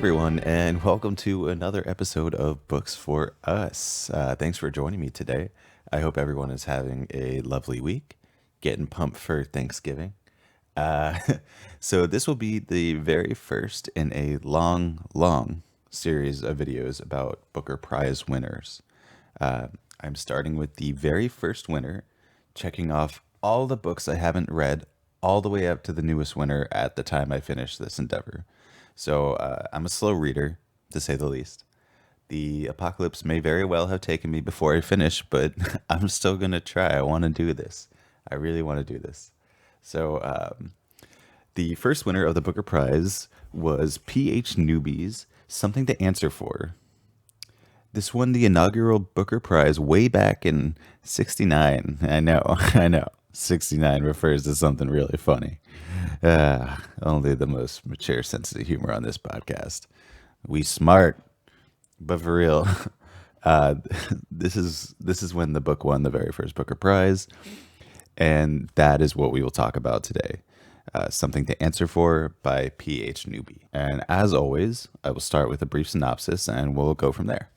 everyone, and welcome to another episode of Books for Us. Thanks for joining me today. I hope everyone is having a lovely week, getting pumped for Thanksgiving. Uh, so, this will be the very first in a long series of videos about Booker Prize winners. Uh, I'm starting with the very first winner, checking off all the books I haven't read, all the way up to the newest winner at the time I finish this endeavor. So I'm a slow reader, to say the least. The apocalypse may very well have taken me before I finish, but I'm still going to try. I want to do this. I really want to do this. So the first winner of the Booker Prize was P.H. Newby's Something to Answer For. This won the inaugural Booker Prize way back in 69. I know, I know. 69 refers to something really funny. Only the most mature sense of humor on this podcast. We smart, but for real, uh, this is when the book won the very first Booker Prize, and that is what we will talk about today. Something to Answer For by P.H. Newby. And as always, I will start with a brief synopsis and we'll go from there.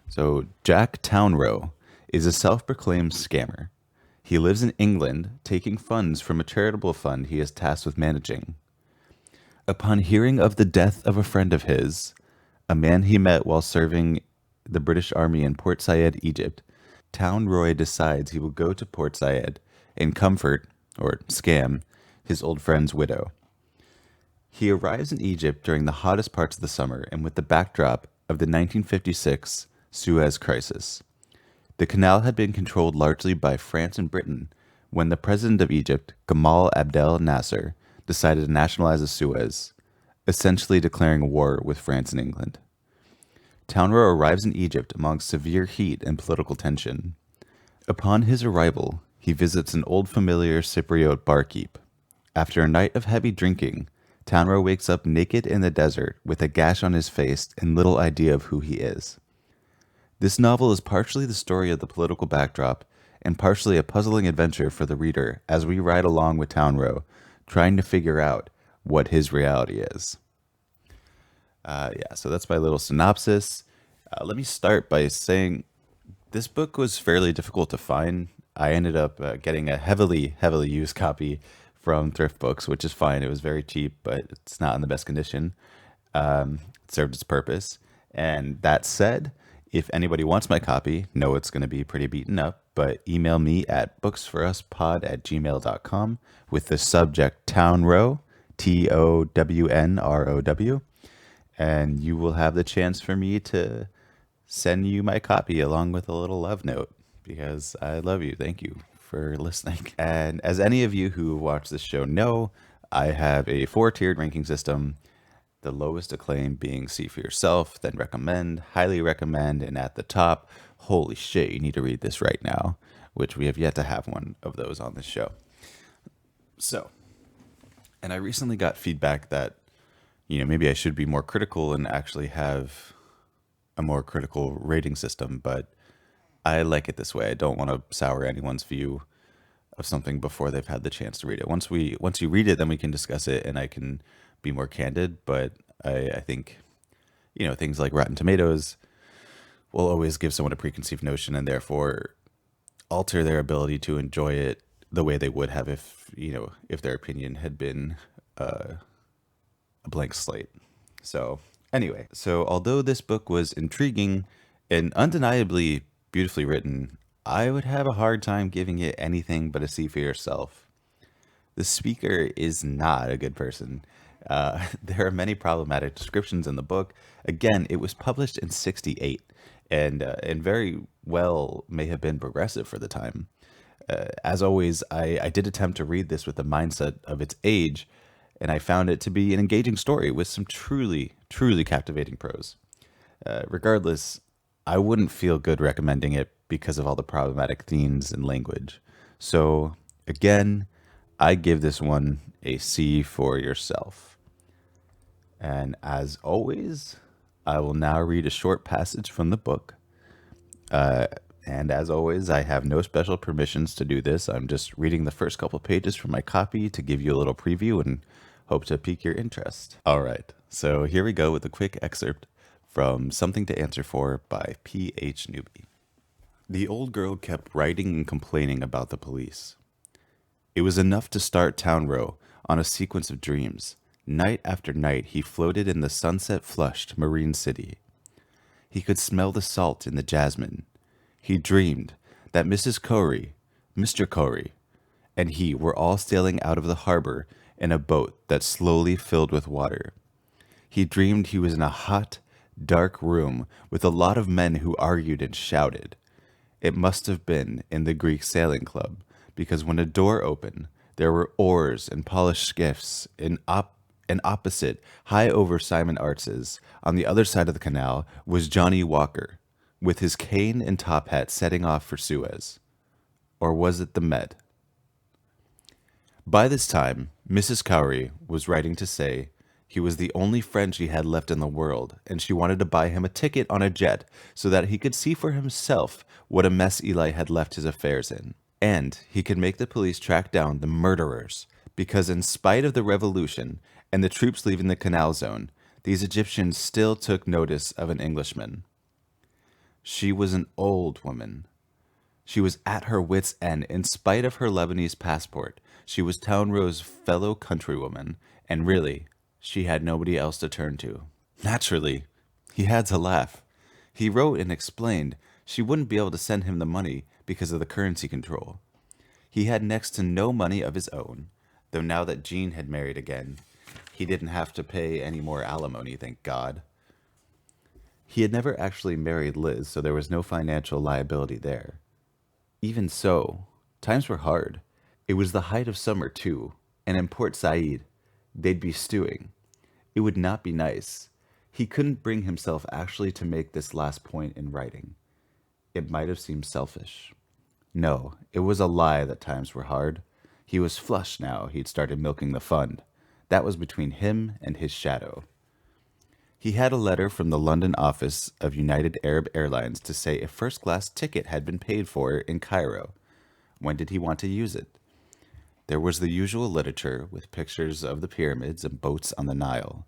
So, Jack Townrow is a self proclaimed scammer. He lives in England, taking funds from a charitable fund he is tasked with managing. Upon hearing of the death of a friend of his, a man he met while serving the British Army in Port Said, Egypt, Townroy decides he will go to Port Said and comfort, or scam, his old friend's widow. He arrives in Egypt during the hottest parts of the summer and with the backdrop of the 1956 Suez Crisis. The canal had been controlled largely by France and Britain when the president of Egypt, Gamal Abdel Nasser, decided to nationalize the Suez, essentially declaring war with France and England. Townrow arrives in Egypt among severe heat and political tension. Upon his arrival, he visits an old familiar Cypriot barkeep. After a night of heavy drinking, Townrow wakes up naked in the desert with a gash on his face and little idea of who he is. This novel is partially the story of the political backdrop and partially a puzzling adventure for the reader as we ride along with Townrow, trying to figure out what his reality is. So that's my little synopsis. Let me start by saying this book was fairly difficult to find. I ended up getting a heavily used copy from Thrift Books, which is fine. It was very cheap, but it's not in the best condition. It served its purpose. And that said, if anybody wants my copy, know it's going to be pretty beaten up, but email me at booksforuspod@gmail.com with the subject Townrow, TOWNROW, and you will have the chance for me to send you my copy along with a little love note because I love you. Thank you for listening. And as any of you who watch this show know, I have a 4-tiered ranking system. The lowest acclaim being See for Yourself, then Recommend, Highly Recommend, and at the top, Holy Shit, you need to read this right now, which we have yet to have one of those on this show. So, and I recently got feedback that, maybe I should be more critical and actually have a more critical rating system, but I like it this way. I don't want to sour anyone's view of something before they've had the chance to read it. Once you read it, then we can discuss it and I can be more candid, but I think, things like Rotten Tomatoes will always give someone a preconceived notion and therefore alter their ability to enjoy it the way they would have if their opinion had been a blank slate. So anyway, although this book was intriguing and undeniably beautifully written, I would have a hard time giving it anything but a See for Yourself. The speaker is not a good person. There are many problematic descriptions in the book. Again, it was published in '68 and very well may have been progressive for the time. As always, I did attempt to read this with the mindset of its age, and I found it to be an engaging story with some truly captivating prose. Regardless, I wouldn't feel good recommending it because of all the problematic themes and language. So, again, I give this one a See for Yourself. And as always, I will now read a short passage from the book. And as always, I have no special permissions to do this. I'm just reading the first couple pages from my copy to give you a little preview, and Hope to pique your interest. All right, so here we go with a quick excerpt from Something to Answer For by P.H. Newby. The old girl kept writing and complaining about the police. It was enough to start Town Row on a sequence of dreams. Night after night, he floated in the sunset-flushed marine city. He could smell the salt in the jasmine. He dreamed that Mrs. Corey, Mr. Corey, and he were all sailing out of the harbor in a boat that slowly filled with water. He dreamed he was in a hot, dark room with a lot of men who argued and shouted. It must have been in the Greek sailing club, because when a door opened, there were oars and polished skiffs and opposite, high over Simon Arts's, on the other side of the canal, was Johnny Walker, with his cane and top hat setting off for Suez. Or was it the Med? By this time, Mrs. Cowrie was writing to say he was the only friend she had left in the world, and she wanted to buy him a ticket on a jet so that he could see for himself what a mess Eli had left his affairs in. And he could make the police track down the murderers, because in spite of the revolution and the troops leaving the canal zone, these Egyptians still took notice of an Englishman. She was an old woman. She was at her wits' end in spite of her Lebanese passport. She was Town Row's fellow countrywoman, and really, she had nobody else to turn to. Naturally, he had to laugh. He wrote and explained she wouldn't be able to send him the money because of the currency control. He had next to no money of his own, though now that Jean had married again, he didn't have to pay any more alimony, thank God. He had never actually married Liz, so there was no financial liability there. Even so, times were hard. It was the height of summer, too, and in Port Said, they'd be stewing. It would not be nice. He couldn't bring himself actually to make this last point in writing. It might have seemed selfish. No, it was a lie that times were hard. He was flush now he'd started milking the fund. That was between him and his shadow. He had a letter from the London office of United Arab Airlines to say a first-class ticket had been paid for in Cairo. When did he want to use it? There was the usual literature with pictures of the pyramids and boats on the Nile.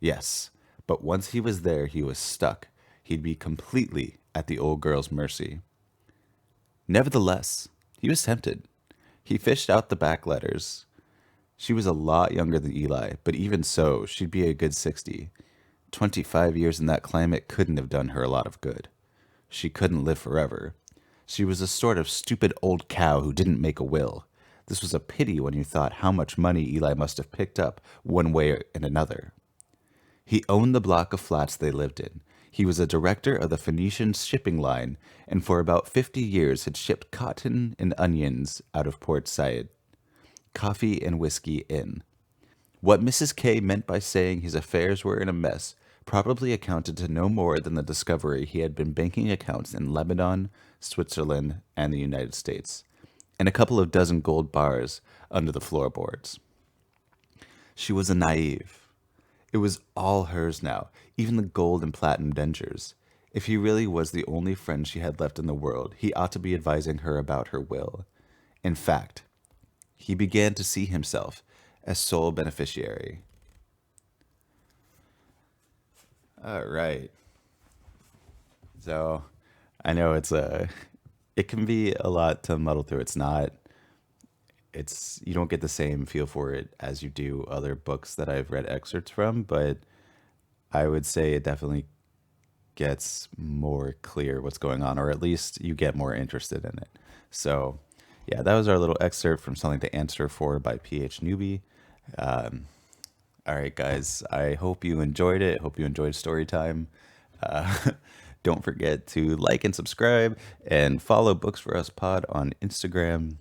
Yes, but once he was there, he was stuck. He'd be completely at the old girl's mercy. Nevertheless, he was tempted. He fished out the back letters. She was a lot younger than Eli, but even so, she'd be a good 60. 25 years in that climate couldn't have done her a lot of good. She couldn't live forever. She was a sort of stupid old cow who didn't make a will. This was a pity when you thought how much money Eli must have picked up one way and another. He owned the block of flats they lived in. He was a director of the Phoenician shipping line, and for about 50 years had shipped cotton and onions out of Port Said. Coffee and whiskey in. What Mrs. K meant by saying his affairs were in a mess probably accounted to no more than the discovery he had been banking accounts in Lebanon, Switzerland, and the United States, and a couple of dozen gold bars under the floorboards. She was a naive. It was all hers now, even the gold and platinum dentures. If he really was the only friend she had left in the world, he ought to be advising her about her will. In fact, he began to see himself as sole beneficiary. All right. So, I know it can be a lot to muddle through. You don't get the same feel for it as you do other books that I've read excerpts from, but I would say it definitely gets more clear what's going on, or at least you get more interested in it. So, yeah, that was our little excerpt from Something to Answer For by P.H. Newby. All right, guys, I hope you enjoyed it. Hope you enjoyed story time. Uh, don't forget to like and subscribe and follow Books for Us Pod on Instagram.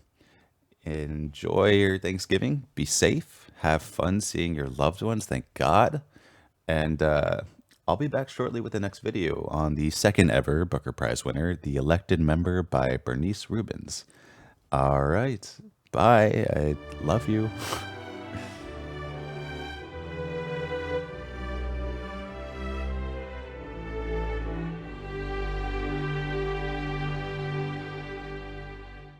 Enjoy your Thanksgiving. Be safe. Have fun seeing your loved ones. Thank God. And I'll be back shortly with the next video on the second ever Booker Prize winner, The Elected Member by Bernice Rubens. All right. Bye. I love you.